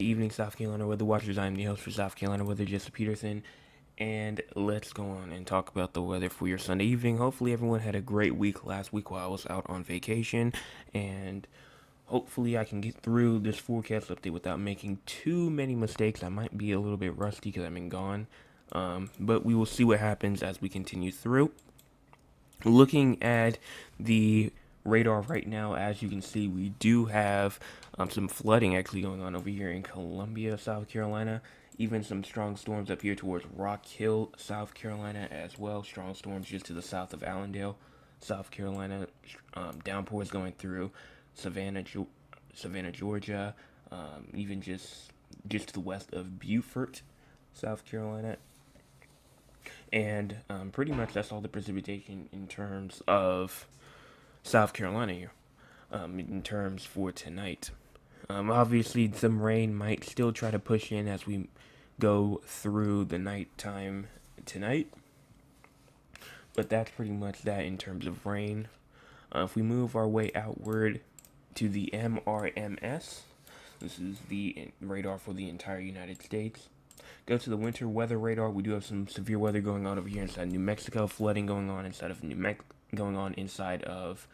Evening, South Carolina Weather Watchers. I'm the host for South Carolina Weather, Jesse Peterson, and let's go on and talk about the weather for your Sunday evening. Hopefully, everyone had a great week last week while I was out on vacation, and hopefully, I can get through this forecast update without making too many mistakes. I might be a little bit rusty because I've been gone, but we will see what happens as we continue through. Looking at the radar right now, as you can see, we do have some flooding actually going on over here in Columbia, South Carolina. Even some strong storms up here towards Rock Hill, South Carolina, as well. Strong storms just to the south of Allendale, South Carolina. Downpours going through Savannah, Savannah, Georgia. Even just to the west of Beaufort, South Carolina, and pretty much that's all the precipitation in terms of South Carolina here. In terms for tonight, obviously some rain might still try to push in as we go through the nighttime tonight, but that's pretty much that in terms of rain. If we move our way outward to the MRMS, this is the radar for the entire United States. Go to the winter weather radar. We do have some severe weather going on over here inside New Mexico. Flooding going on inside of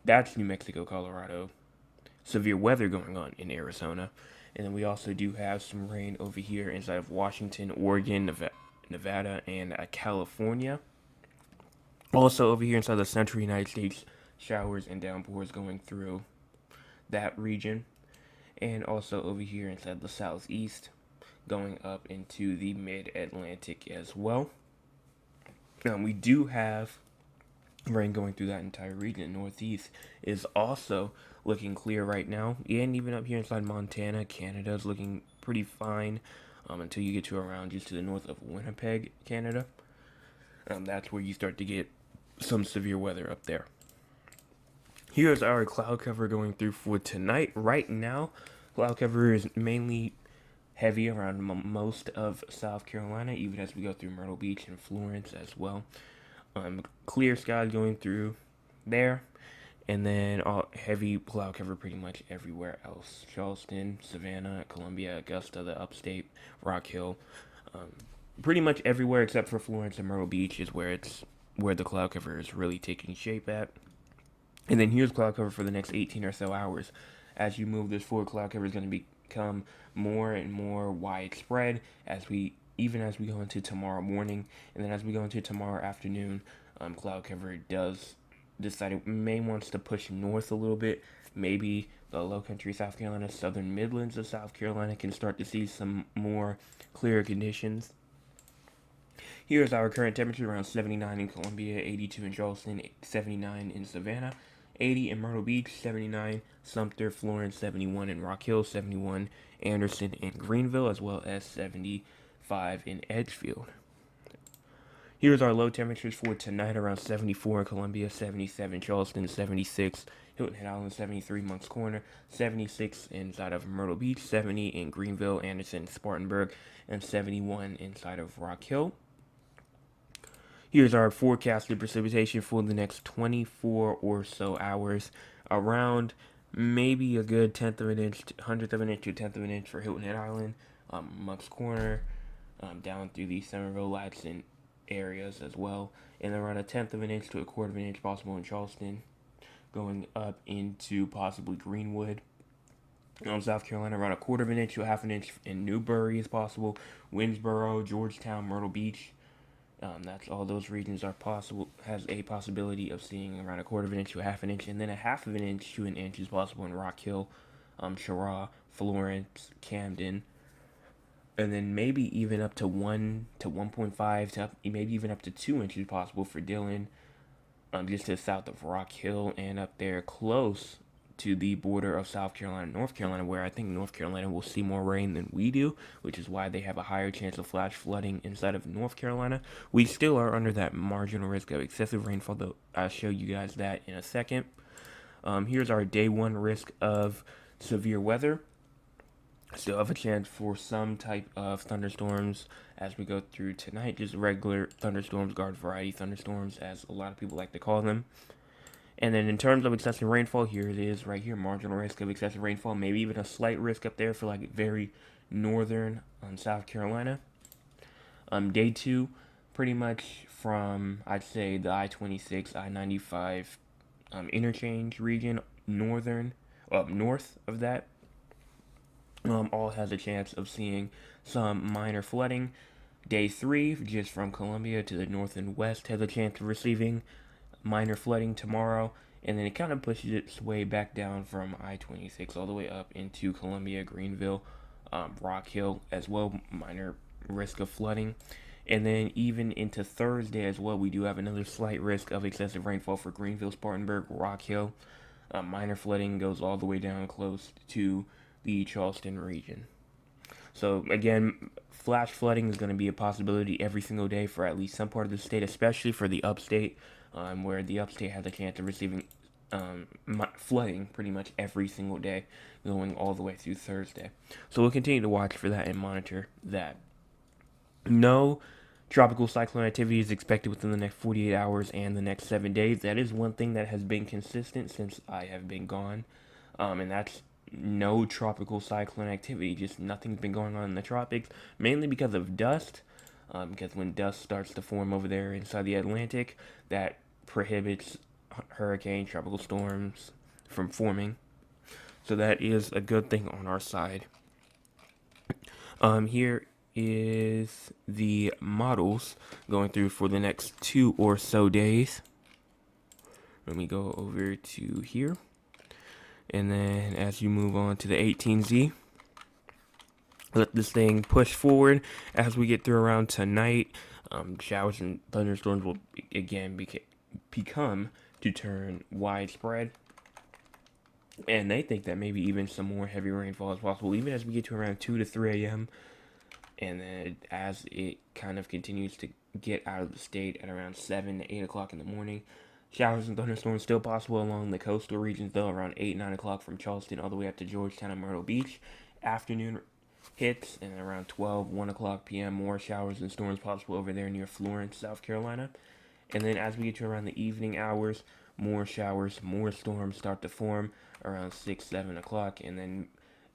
that's New Mexico, Colorado. Severe weather going on in Arizona, and then we also do have some rain over here inside of Washington, Oregon, Nevada, and California. Also over here inside the central United States, showers and downpours going through that region, and also over here inside the southeast, going up into the mid-Atlantic as well. We do have rain going through that entire region. Northeast is also looking clear right now, and even up here inside Montana, Canada is looking pretty fine until you get to around just to the north of Winnipeg, Canada. That's where you start to get some severe weather up there. Here's our cloud cover going through for tonight. Right now, cloud cover is mainly heavy around most of South Carolina, even as we go through Myrtle Beach and Florence as well. Clear skies going through there, and then all heavy cloud cover pretty much everywhere else. Charleston, Savannah, Columbia, Augusta, the upstate, Rock Hill, pretty much everywhere except for Florence and Myrtle Beach is where the cloud cover is really taking shape at. And then here's cloud cover for the next 18 or so hours. As you move this forward, cloud cover is going to become more and more widespread as we go into tomorrow morning, and then as we go into tomorrow afternoon, cloud cover does decide it may wants to push north a little bit. Maybe the low country South Carolina, southern Midlands of South Carolina can start to see some more clearer conditions. Here's our current temperature around 79 in Columbia, 82 in Charleston, 79 in Savannah, 80 in Myrtle Beach, 79 Sumter, Florence, 71 in Rock Hill, 71 Anderson and Greenville, as well as 75 in Edgefield. Here's our low temperatures for tonight around 74 in Columbia, 77 Charleston, 76 Hilton Head Island, 73 Moncks Corner, 76 inside of Myrtle Beach, 70 in Greenville, Anderson, Spartanburg, and 71 inside of Rock Hill. Here's our forecasted precipitation for the next 24 or so hours. Around maybe a good tenth of an inch, hundredth of an inch to tenth of an inch for Hilton Head Island, Moncks Corner, down through the Somerville, Ladson areas as well, and around a tenth of an inch to a quarter of an inch possible in Charleston, going up into possibly Greenwood. South Carolina, around a quarter of an inch to a half an inch in Newberry is possible. Winnsboro, Georgetown, Myrtle Beach. That's all those regions are possible. Has a possibility of seeing around a quarter of an inch to a half an inch, and then a half of an inch to an inch is possible in Rock Hill, Cheraw, Florence, Camden, and then maybe even up to 1 to 1.5 to maybe even up to 2 inches possible for Dillon, just to the south of Rock Hill and up there close to the border of South Carolina and North Carolina, where I think North Carolina will see more rain than we do, which is why they have a higher chance of flash flooding inside of North Carolina. We still are under that marginal risk of excessive rainfall, though I'll show you guys that in a second. Here's our day one risk of severe weather. Still have a chance for some type of thunderstorms as we go through tonight. Just regular thunderstorms, garden variety thunderstorms, as a lot of people like to call them. And then in terms of excessive rainfall, here it is right here, marginal risk of excessive rainfall, maybe even a slight risk up there for like very northern South Carolina. Day two, pretty much from I'd say the I-26, I-95 interchange region, northern, up north of that, all has a chance of seeing some minor flooding. Day three, just from Columbia to the north and west, has a chance of receiving minor flooding tomorrow, and then it kind of pushes its way back down from I-26 all the way up into Columbia, Greenville, Rock Hill as well, minor risk of flooding. And then even into Thursday as well, we do have another slight risk of excessive rainfall for Greenville, Spartanburg, Rock Hill. Minor flooding goes all the way down close to the Charleston region. So again, flash flooding is going to be a possibility every single day for at least some part of the state, especially for the upstate, where the upstate has a chance of receiving flooding pretty much every single day, going all the way through Thursday. So we'll continue to watch for that and monitor that. No tropical cyclone activity is expected within the next 48 hours and the next 7 days. That is one thing that has been consistent since I have been gone, and that's no tropical cyclone activity. Just nothing's been going on in the tropics, mainly because of dust. Because when dust starts to form over there inside the Atlantic, that prohibits hurricane, tropical storms from forming. So that is a good thing on our side. Here is the models going through for the next 2 or so days. Let me go over to here. And then as you move on to the 18Z, let this thing push forward as we get through around tonight. Showers and thunderstorms will again become to turn widespread. And they think that maybe even some more heavy rainfall is possible, even as we get to around 2 to 3 a.m. And then as it kind of continues to get out of the state at around 7 to 8 o'clock in the morning. Showers and thunderstorms still possible along the coastal regions, though, around 8, 9 o'clock from Charleston all the way up to Georgetown and Myrtle Beach. Afternoon hits, and around 12, 1 o'clock p.m., more showers and storms possible over there near Florence, South Carolina. And then as we get to around the evening hours, more showers, more storms start to form around 6, 7 o'clock, and then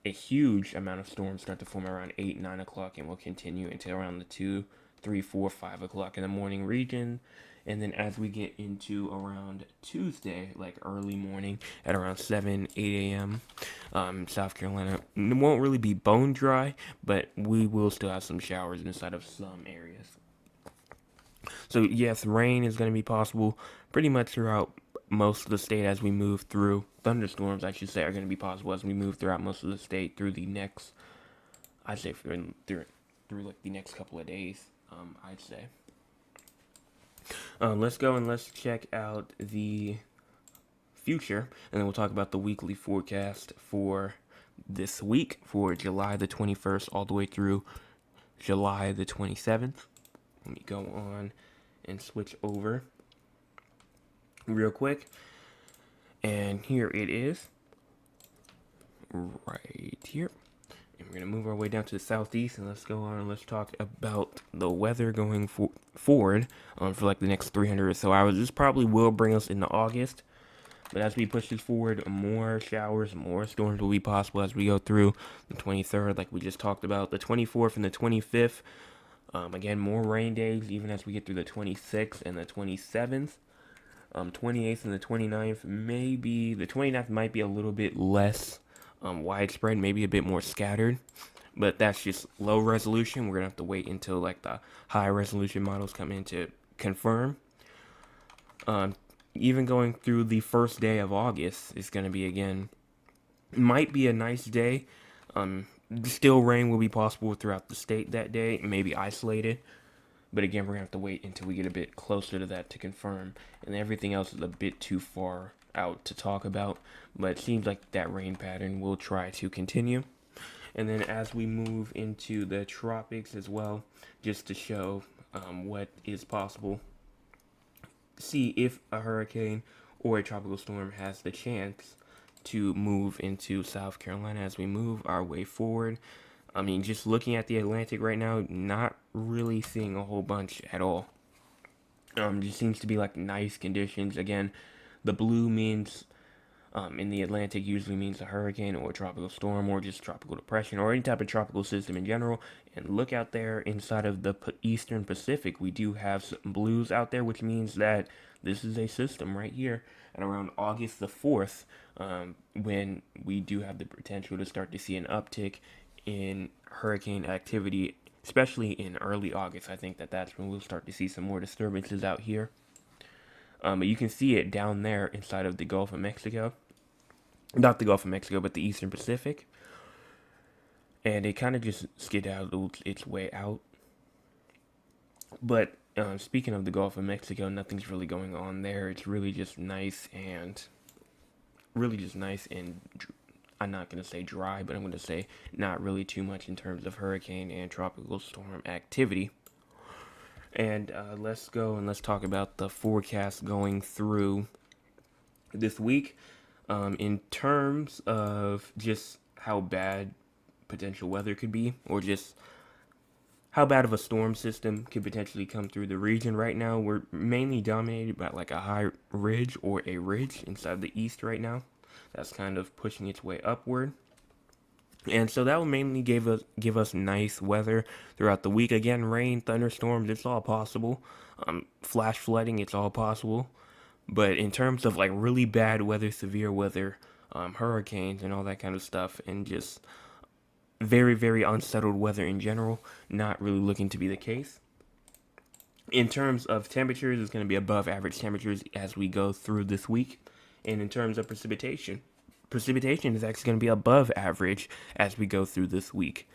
a huge amount of storms start to form around 8, 9 o'clock, and will continue until around the 2, 3, 4, 5 o'clock in the morning region. And then as we get into around Tuesday, like early morning at around 7, 8 a.m., South Carolina won't really be bone dry, but we will still have some showers inside of some areas. So yes, rain is going to be possible pretty much throughout most of the state as we move through. Thunderstorms, I should say, are going to be possible as we move throughout most of the state through the next, I'd say through like the next couple of days, I'd say. Let's go and let's check out the future, and then we'll talk about the weekly forecast for this week for July the 21st all the way through July the 27th. Let me go on and switch over real quick. And here it is, right here. And we're going to move our way down to the southeast, and let's go on and let's talk about the weather going forward for like the next 300 or so hours. This probably will bring us into August, but as we push this forward, more showers, more storms will be possible as we go through the 23rd, like we just talked about, the 24th and the 25th. Again, more rain days, even as we get through the 26th and the 27th. 28th and the 29th, maybe the 29th might be a little bit less widespread, maybe a bit more scattered, but that's just low resolution. We're gonna have to wait until like the high resolution models come in to confirm. Even going through the first day of August is gonna be, again, might be a nice day. Still rain will be possible throughout the state that day, maybe isolated. But again, we're going to have to wait until we get a bit closer to that to confirm. And everything else is a bit too far out to talk about. But it seems like that rain pattern will try to continue. And then as we move into the tropics as well, just to show what is possible, see if a hurricane or a tropical storm has the chance to move into South Carolina as we move our way forward. I mean, just looking at the Atlantic right now, not really seeing a whole bunch at all. Just seems to be like nice conditions. Again, The blue means in the Atlantic usually means a hurricane or a tropical storm or just tropical depression or any type of tropical system in general. And look out there inside of the Eastern Pacific, we do have some blues out there, which means that this is a system right here. And around August the 4th, when we do have the potential to start to see an uptick in hurricane activity, especially in early August, I think that that's when we'll start to see some more disturbances out here. But you can see it down there inside of the Gulf of Mexico. Not the Gulf of Mexico, but the Eastern Pacific. And it kind of just skedaddled its way out. But speaking of the Gulf of Mexico, nothing's really going on there. It's really just nice and I'm not going to say dry, but I'm going to say not really too much in terms of hurricane and tropical storm activity. And let's go and let's talk about the forecast going through this week in terms of just how bad potential weather could be, or just how bad of a storm system could potentially come through the region right now. We're mainly dominated by like a high ridge or a ridge inside the east right now. That's kind of pushing its way upward. And so that will mainly give us nice weather throughout the week. Again, rain, thunderstorms, it's all possible. Flash flooding, it's all possible. But in terms of like really bad weather, severe weather, hurricanes and all that kind of stuff, and just very, very unsettled weather in general, not really looking to be the case. In terms of temperatures, it's going to be above average temperatures as we go through this week. And in terms of precipitation is actually going to be above average as we go through this week.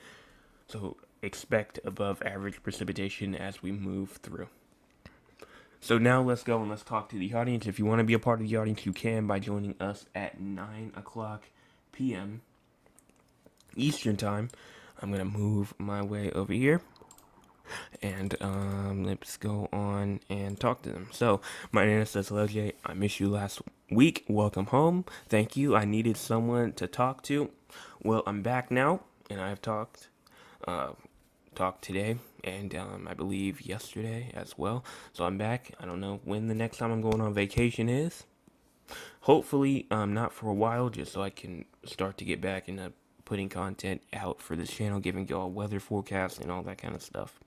So expect above average precipitation as we move through. So now let's go and let's talk to the audience. If you want to be a part of the audience, you can by joining us at 9 o'clock p.m. Eastern Time. I'm going to move my way over here. And let's go on and talk to them. So, my name is Leje. I missed you last week. Welcome home. Thank you. I needed someone to talk to. Well, I'm back now, and I've talked today, and I believe yesterday as well. So I'm back. I don't know when the next time I'm going on vacation is. Hopefully, not for a while, just so I can start to get back into putting content out for this channel, giving y'all weather forecasts and all that kind of stuff.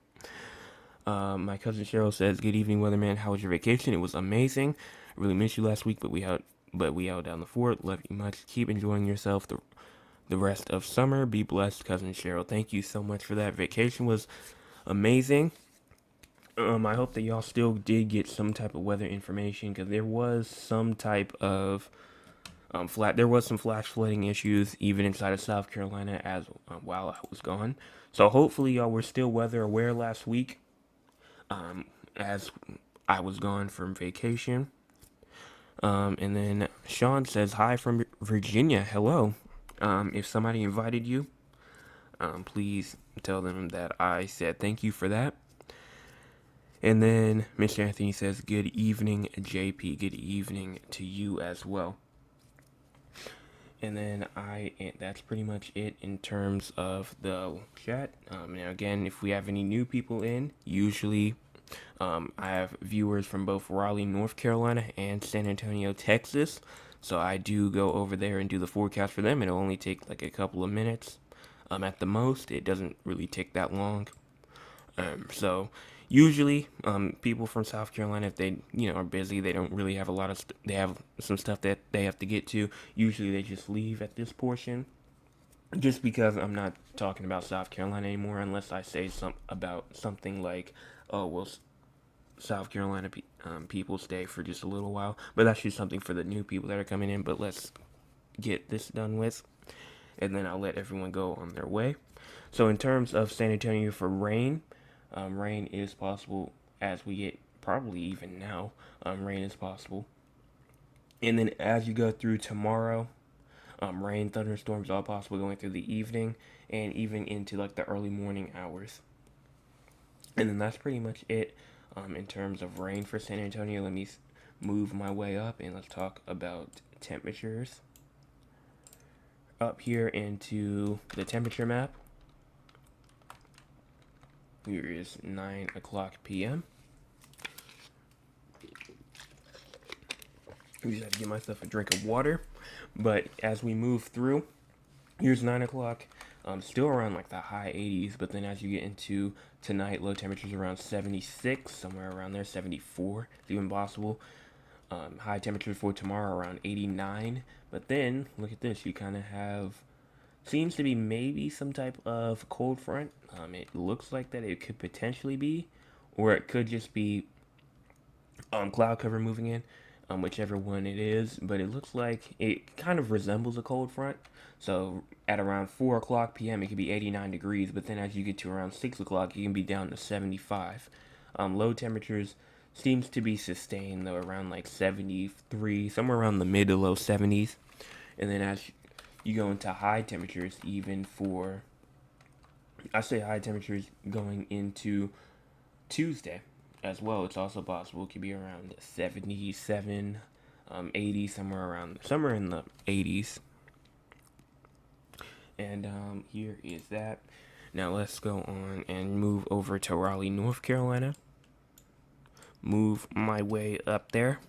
My cousin Cheryl says, "Good evening, weatherman. How was your vacation? It was amazing. I really missed you last week, but we out down the fort. Love you much. Keep enjoying yourself the rest of summer. Be blessed, cousin Cheryl." Thank you so much for that. Vacation was amazing. I hope that y'all still did get some type of weather information, because there was some type of there was some flash flooding issues even inside of South Carolina as while I was gone. So hopefully y'all were still weather aware last week, as I was gone from vacation. And then Sean says, "Hi from Virginia. Hello. If somebody invited you, please tell them that I said thank you for that." And then Mr. Anthony says, "Good evening, JP. Good evening to you as well." And then that's pretty much it in terms of the chat. Now again, if we have any new people in, usually I have viewers from both Raleigh, North Carolina and San Antonio, Texas. So I do go over there and do the forecast for them. It'll only take like a couple of minutes at the most. It doesn't really take that long. So usually people from South Carolina, if they are busy, they don't really have a lot of they have some stuff that they have to get to. Usually they just leave at this portion, just because I'm not talking about South Carolina anymore unless I say something like, "Oh well, South Carolina people stay for just a little while," but that's just something for the new people that are coming in. But let's get this done with, and then I'll let everyone go on their way. So in terms of San Antonio for rain, rain is possible as we get, probably even now, rain is possible. And then as you go through tomorrow, rain, thunderstorms, all possible going through the evening and even into like the early morning hours. And then that's pretty much it in terms of rain for San Antonio. Let me move my way up and let's talk about temperatures. Up here into the temperature map. Here is 9 o'clock p.m. I just had to get myself a drink of water. But as we move through, here's 9 o'clock. Still around like the high 80s, but then as you get into tonight, low temperatures around 76, somewhere around there, 74, it's even possible. High temperatures for tomorrow around 89. But then, look at this, you kind of have, seems to be maybe some type of cold front. It looks like that it could potentially be, or it could just be cloud cover moving in, whichever one it is. But it looks like it kind of resembles a cold front. So at around 4 o'clock p.m. it could be 89 degrees, but then as you get to around 6 o'clock it can be down to 75. Low temperatures seems to be sustained though around like 73, somewhere around the mid to low 70s. And then as you go into high temperatures, even for, I say high temperatures going into Tuesday as well, it's also possible it could be around 77, 80, somewhere in the 80s. And here is that. Now let's go on and move over to Raleigh, North Carolina. Move my way up there.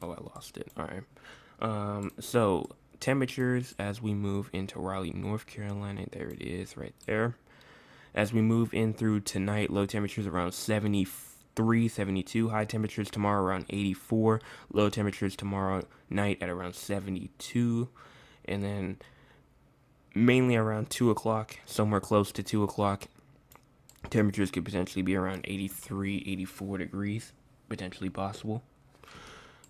Oh, I lost it. All right. So temperatures as we move into Raleigh, North Carolina. There it is, right there. As we move in through tonight, low temperatures around 73, 72. High temperatures tomorrow around 84. Low temperatures tomorrow night at around 72. And then mainly around 2 o'clock, somewhere close to 2 o'clock, temperatures could potentially be around 83, 84 degrees, potentially possible.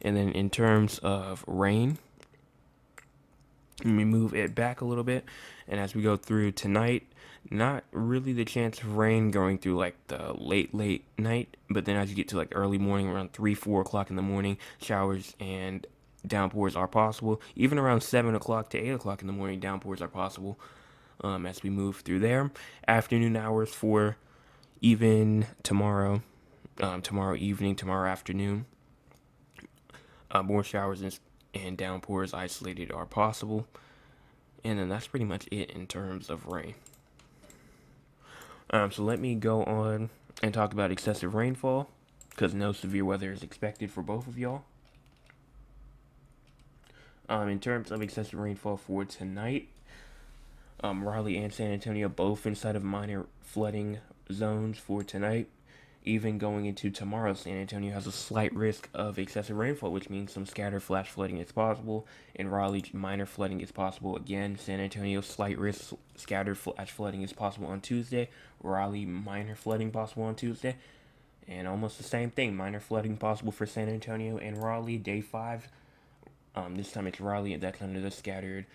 And then in terms of rain, let me move it back a little bit. And as we go through tonight, not really the chance of rain going through like the late night, but then as you get to like early morning, around 3, 4 o'clock in the morning, showers and downpours are possible. Even around 7 o'clock to 8 o'clock in the morning, downpours are possible. As we move through there, afternoon hours for even tomorrow evening, tomorrow afternoon, more showers and downpours isolated are possible. And then that's pretty much it in terms of rain. So let me go on and talk about excessive rainfall, because no severe weather is expected for both of y'all. In terms of excessive rainfall for tonight, Raleigh and San Antonio both inside of minor flooding zones for tonight. Even going into tomorrow, San Antonio has a slight risk of excessive rainfall, which means some scattered flash flooding is possible. In Raleigh, minor flooding is possible again. San Antonio, slight risk, scattered flash flooding is possible on Tuesday. Raleigh, minor flooding possible on Tuesday. And almost the same thing, minor flooding possible for San Antonio and Raleigh, day 5. This time it's Raleigh, and that's under the scattered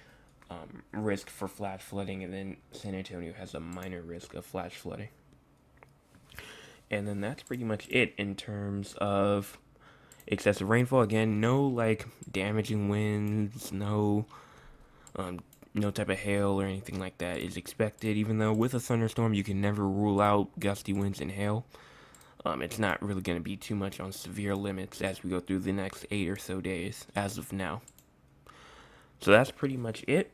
risk for flash flooding, and then San Antonio has a minor risk of flash flooding. And then that's pretty much it in terms of excessive rainfall. Again, no like damaging winds, no type of hail or anything like that is expected. Even though with a thunderstorm, you can never rule out gusty winds and hail. It's not really going to be too much on severe limits as we go through the next 8 or so days as of now. So that's pretty much it.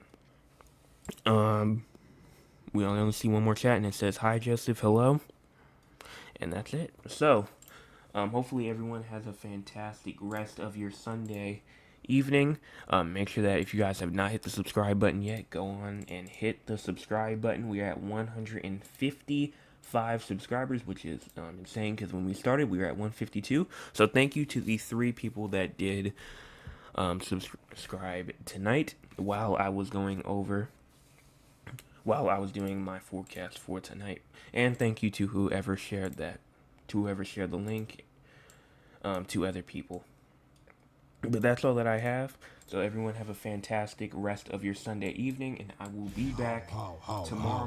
We only see one more chat, and it says, "Hi, Joseph, hello." And that's it. So, hopefully everyone has a fantastic rest of your Sunday evening. Make sure that if you guys have not hit the subscribe button yet, go on and hit the subscribe button. We are at 155 subscribers, which is insane, because when we started, we were at 152. So thank you to the 3 people that did subscribe tonight while I was doing my forecast for tonight. And thank you to whoever shared the link to other people. But that's all that I have. So everyone have a fantastic rest of your Sunday evening, and I will be back tomorrow.